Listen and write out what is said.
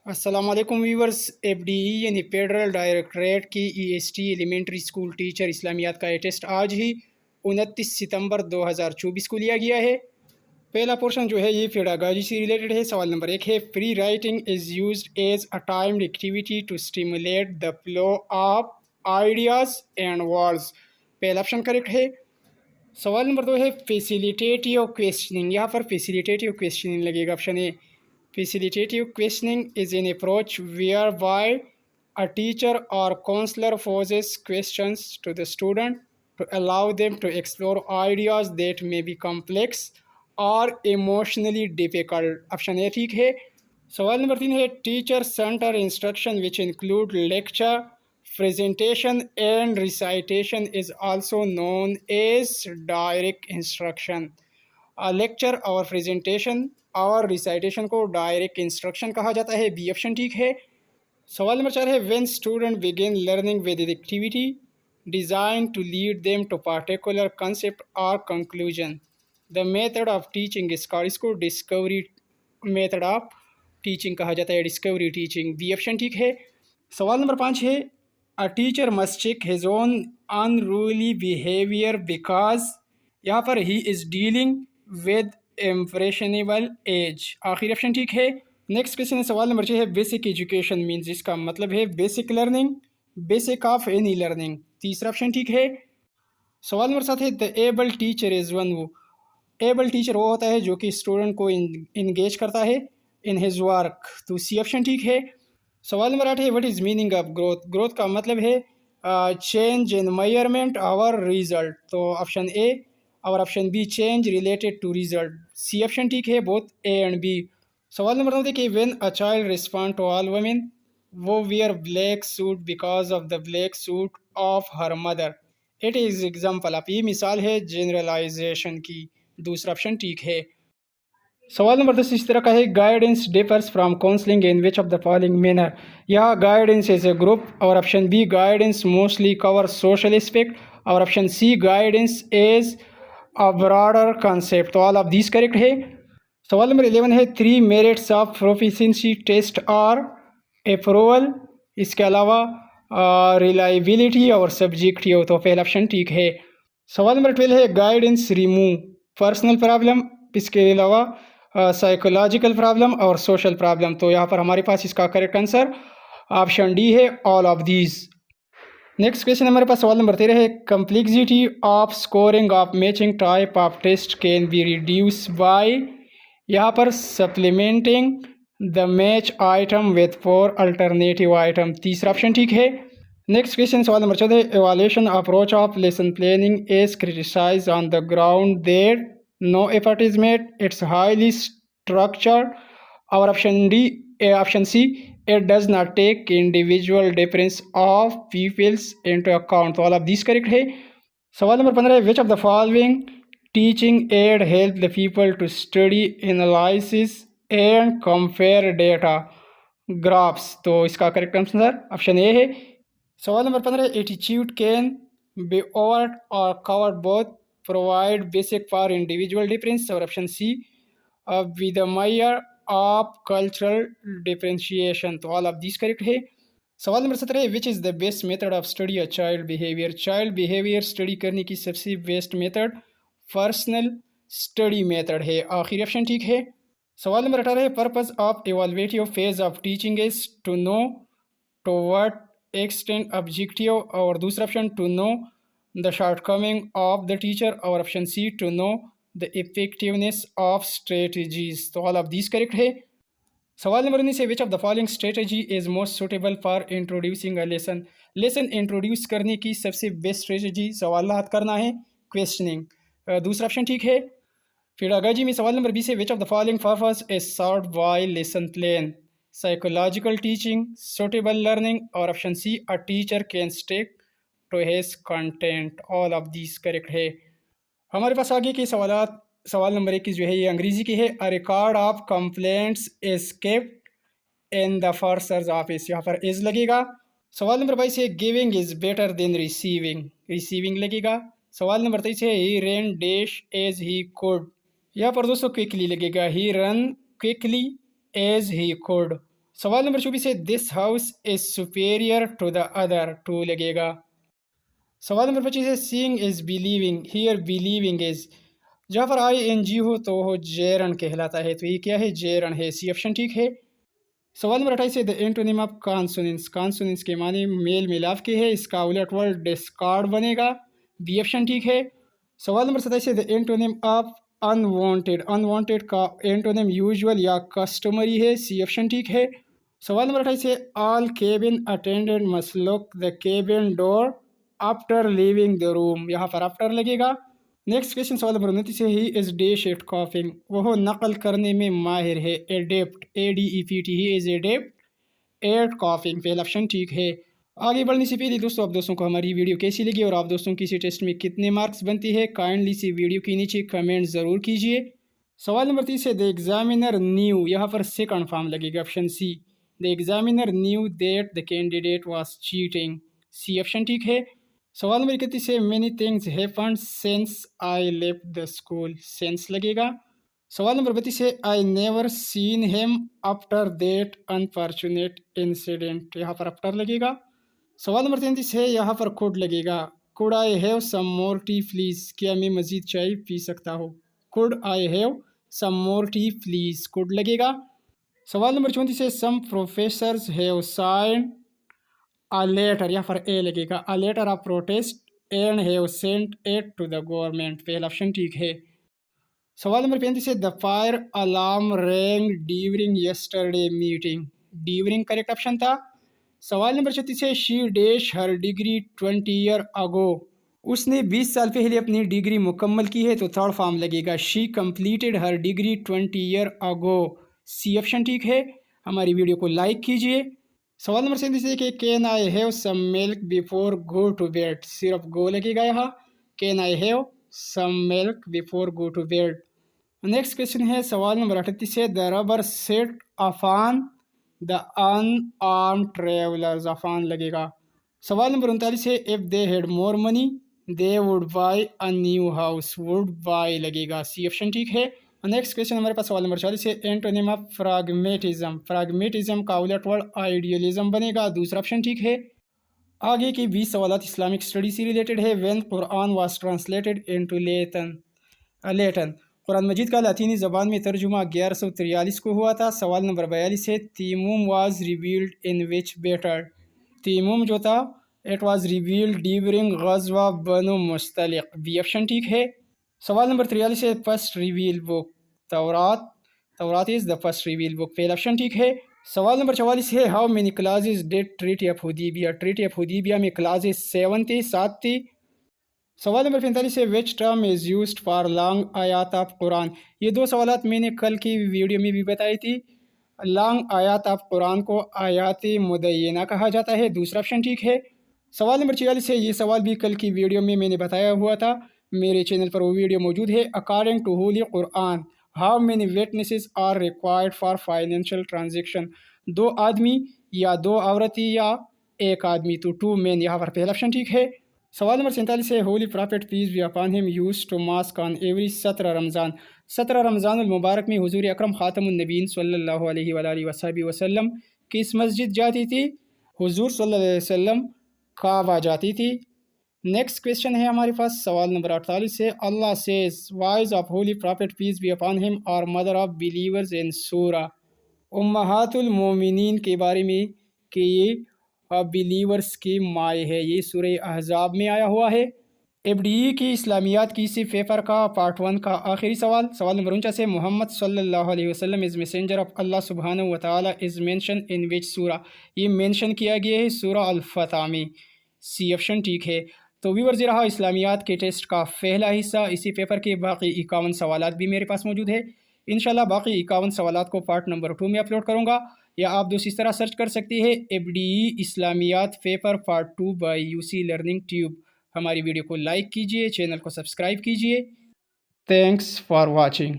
السلام علیکم viewers. F D ای یعنی فیڈرل ڈائریکٹریٹ کی E S T elementary school teacher اسلامیات کا یہ ٹیسٹ آج ہی 29 ستمبر 2024 کو لیا گیا ہے. پہلا پورشن جو ہے یہ پیڈاگاجی سے ریلیٹڈ ہے. سوال نمبر 1 ہے free writing is used as a timed activity to stimulate the flow of ideas and words. پہلا آپشن کریکٹ ہے. سوال نمبر 2 ہے فیسیلیٹیٹیو کویسچننگ. یہاں پر فیسیلیٹیٹیو کویسچننگ لگے گا. Option A facilitative questioning is an approach whereby a teacher or counselor poses questions to the student to allow them to explore ideas that may be complex or emotionally difficult. Option A ٹھیک ہے. سوال number 3 ہے teacher centre instruction which include lecture, presentation and recitation is also known as direct instruction. Lecture اور presentation اور recitation کو direct instruction کہا جاتا ہے. بی آپشن ٹھیک ہے. سوال نمبر 4 ہے when student begin learning with activity design to lead them to particular concept or conclusion the method of teaching اس کو ڈسکوری میتھڈ آف ٹیچنگ کہا جاتا ہے. Discovery teaching. بی آپشن ٹھیک ہے. سوال نمبر 5 ہے A teacher must check his own unruly behaviour because. یہاں پر he is dealing with impressionable age. آخری آپشن ٹھیک ہے. نیکسٹ کویشچن ہے سوال نمبر 6 ہے بیسک ایجوکیشن مینز. اس کا مطلب ہے basic learning, basic of any learning. تیسرا آپشن ٹھیک ہے. سوال نمبر 7 ہے دا ایبل ٹیچر از ون. وہ ایبل ٹیچر وہ ہوتا ہے جو کہ اسٹوڈنٹ کو انگیج کرتا ہے ان ہز ورک. تو سی آپشن ٹھیک ہے. سوال نمبر 8 ہے what is meaning of growth. Growth کا مطلب ہے چینج ان میئرمنٹ اور ریزلٹ. تو آپشن اے اور option B change related to result. C option ٹھیک ہے. Both A and B. سوال نمبر 9 ہے کہ when a child respond to all women who wear black suit because of the black suit of her mother. It is example of. یہ مثال ہے generalisation کی. دوسرا آپشن ٹھیک ہے. سوال نمبر 10 اس طرح کا ہے guidance differs from counselling in which of the following manner. یہاں گائیڈنس ایز اے گروپ اور option be guidance mostly cover social aspect اور option see guidance as a broader concept. تو all of these correct ہے. سوال number 11 ہے 3 merits of proficiency test اور approval. اس کے علاوہ reliability اور subjective. تو پہلا آپشن ٹھیک ہے. سوال نمبر 12 ہے گائیڈنس ریموو پرسنل پرابلم. اس کے علاوہ سائیکولوجیکل پرابلم اور سوشل پرابلم. تو یہاں پر ہمارے پاس اس کا کریکٹ آنسر آپشن ڈی ہے all of these. Next question ہمارے پاس سوال نمبر 13 ہے complexity of scoring of matching type of test can be reduced by. یہاں پر supplementing the match item with 4 alternative item. تیسرا آپشن ٹھیک ہے. نیکسٹ کویشچن سوال نمبر 14 ایوالویشن approach of lesson planning is criticise on the ground that no effort is made it's highly structured. اور option D option C it does not take individual difference of peoples into account. تو all of these correct ہے. سوال نمبر 15 ہے which of the following teaching aid help the people to study analysis and compare data graphs. تو اس کا correct answer option A ہے. سوال نمبر 15 ایٹیچیوڈ can be overt or covert both provide basic for individual difference. اور option C with the measure of cultural differentiation. تو all of these correct ہے. سوال نمبر 17 ہے which is the best method of study a child behavior. child behavior study کرنے کی سب سے best method personal study method ہے. آخری آپشن ٹھیک ہے. سوال نمبر 18 ہے purpose of evaluative phase of teaching is to know to what extent objective. اور دوسرا option to know the shortcoming of the teacher. اور option C to know the effectiveness of strategies. تو all of these correct ہے. سوال number 19 ہے which of the following strategy is most suitable for introducing a lesson. Lesson introduce کرنے کی سب سے best strategy سوالات کرنا ہے کویسچننگ. دوسرا آپشن ٹھیک ہے. پیڈاگاجی میں سوال نمبر 20 ہے which of the following purpose is served by lesson plan. psychological teaching, suitable learning. اور option C a teacher can stick to his content. all of these correct ہے. ہمارے پاس آگے کے سوالات سوال نمبر 21 جو ہے یہ انگریزی کی ہے. A record of complaints is kept in the purser's office. یہاں پر is لگے گا. سوال نمبر 22 ہے giving is better than receiving. receiving لگے گا. سوال نمبر 23 ہے he ran dash as he could. یہاں پر دوستوں quickly لگے گا. he ran quickly as he could. سوال نمبر 24 ہے this house is superior to the other, to لگے گا۔ سوال نمبر 25 ہے seeing is believing, here believing is جہاں پر آئی این جی ہو تو وہ جیرن کہلاتا ہے، تو یہ کیا ہے؟ جیرن ہے، سی آپشن ٹھیک ہے۔ سوال نمبر 28 ہے دا اینٹونیم آف کانسوننس، کانسوننس کے معنی میل ملاپ کے ہے، اس کا الٹ ورڈ ڈسکارڈ بنے گا، بی آپشن ٹھیک ہے۔ سوال نمبر 27 ہے دا اینٹونیم آف انوانٹیڈ، انوانٹیڈ کا اینٹونیم یوزول یا کسٹمری ہے، سی آپشن ٹھیک ہے۔ سوال نمبر 28 ہے all cabin attendant must lock the cabin door after leaving the room, یہاں پر آفٹر لگے گا۔ نیکسٹ کویشچن سوال نمبر 29 ہے he is dash at copying, وہ نقل کرنے میں ماہر ہے، adept, A D E P T, he is adept at copying, پہلا آپشن ٹھیک ہے۔ آگے بڑھنے سے پہلے دوستوں، آپ دوستوں کو ہماری ویڈیو کیسی لگی اور آپ دوستوں کی اسی ٹیسٹ میں کتنے مارکس بنتی ہے، کائنڈلی سی ویڈیو کے نیچے کمنٹ ضرور کیجیے۔ سوال نمبر 30 ہے دا ایگزامینر نیو، یہاں پر سیکنڈ فارم لگے گا، option C, the examiner knew that the candidate was cheating, C option ٹھیک ہے۔ سوال نمبر 31 ہے many things happened since I left the school, since لگے گا۔ سوال نمبر 32 ہے I never seen him after that unfortunate incident, یہاں پر آفٹر لگے گا۔ سوال نمبر 33 ہے یہاں پر کوڈ لگے گا، could I have some more tea please, کیا میں مزید چائے پی سکتا ہوں، could I have some more tea please, could لگے گا۔ سوال نمبر 34 ہے some professors have signed a letter، یہاں پر اے لگے گا، a letter of protest and have sent it to the government، پہلا آپشن ٹھیک ہے۔ سوال نمبر 35 ہے the fire alarm rang during yesterday meeting، during correct option تھا۔ سوال نمبر 36 ہے she dash her degree 20 years ago، اس نے 20 سال پہلے اپنی ڈگری مکمل کی ہے، تو تھرڈ فارم لگے گا she completed her degree 20 years ago، C option ٹھیک ہے۔ ہماری ویڈیو کو لائک کیجیے۔ سوال نمبر 37 ہے کہ can I have some milk before go to bed, صرف گو لگے گا یہاں، can I have some milk before go to bed. Next question ہے سوال نمبر 38 ہے the robber set upon the unarmed travellers, upon لگے گا۔ سوال نمبر 39 ہے if they had more money they would buy a new house, would buy لگے گا، سی آپشن ٹھیک ہے۔ نیکسٹ کویشچن ہمارے پاس سوال نمبر 40 ہے اینٹونیم آف پراگمیٹزم، پراگمیٹزم کا الٹ ورڈ آئیڈیالزم بنے گا، دوسرا آپشن ٹھیک ہے۔ آگے کی 20 سوالات اسلامک اسٹڈی سے ریلیٹڈ ہے۔ When Quran was translated into Latin, قرآن مجید کا لاطینی زبان میں ترجمہ 1143 کو ہوا تھا۔ سوال نمبر 42 ہے tayammum was revealed in which battle, تیموم جو تھا اٹ واز ریویلڈ ڈیورنگ غزوہ بنو مستلق، بی آپشن ٹھیک ہے۔ سوال نمبر 43 ہے فرسٹ ریویل بک، تورات، تورات از دا فرسٹ ریویل بک، پہلا آپشن ٹھیک ہے۔ سوال نمبر 44 ہے how many clauses did treaty of Hudaibiya, treaty of Hudaibiya میں کلازز 7 تھی، 7 تھی۔ سوال نمبر 45 ہے which term is used for long ayat of Quran, یہ دو سوالات میں نے کل کی ویڈیو میں بھی بتائی تھی۔ لانگ آیات آف قرآن کو آیات مدینہ کہا جاتا ہے، دوسرا آپشن ٹھیک ہے۔ سوال نمبر 46 ہے یہ سوال بھی کل کی ویڈیو میں نے بتایا ہوا تھا، میرے چینل پر وہ ویڈیو موجود ہے۔ According to holy Quran how many witnesses are required for financial transaction, 2 آدمی یا 2 عورتیں یا 1 آدمی، تو 2 مین، یہاں پر پہلا آپشن ٹھیک ہے۔ سوال نمبر 47 ہے holy prophet peace be upon him use to mask on every 17 Ramadan, 17 Ramadan المبارک میں حضور اکرم خاتم النبیین صلی اللہ علیہ وآلہ وصحبہ وسلم کس مسجد جاتی تھی؟ حضور صلی اللہ علیہ وسلم کعبہ جاتی تھی۔ نیکسٹ کویشچن ہے ہمارے پاس سوال نمبر 48 ہے Allah says wives of holy prophet peace be upon him are mother of believers in سورہ، امہات المومنین کے بارے میں کہ یہ بلیورز کی مائیں ہے، یہ سورہ احزاب میں آیا ہوا ہے۔ ایف ڈی ای کی اسلامیات کی اسی پیپر کا پارٹ 1 کا آخری سوال، سوال نمبر 49 ہے محمد صلی اللہ علیہ وسلم از میسنجر آف اللہ سبحانہ وتعالی از مینشن ان وچ سورہ، یہ مینشن کیا گیا ہے سورہ الفتح میں، سی آپشن ٹھیک ہے۔ تو ویورز، یہ رہا اسلامیات کے ٹیسٹ کا پہلا حصہ، اسی پیپر کے باقی 51 سوالات بھی میرے پاس موجود ہے۔ انشاءاللہ باقی 51 سوالات کو پارٹ نمبر 2 میں اپلوڈ کروں گا، یا آپ دوست اس طرح سرچ کر سکتے ہیں ایف ڈی ای اسلامیات paper part 2 by U C learning tube. ہماری ویڈیو کو لائک کیجیے، چینل کو سبسکرائب کیجیے۔ Thanks for watching.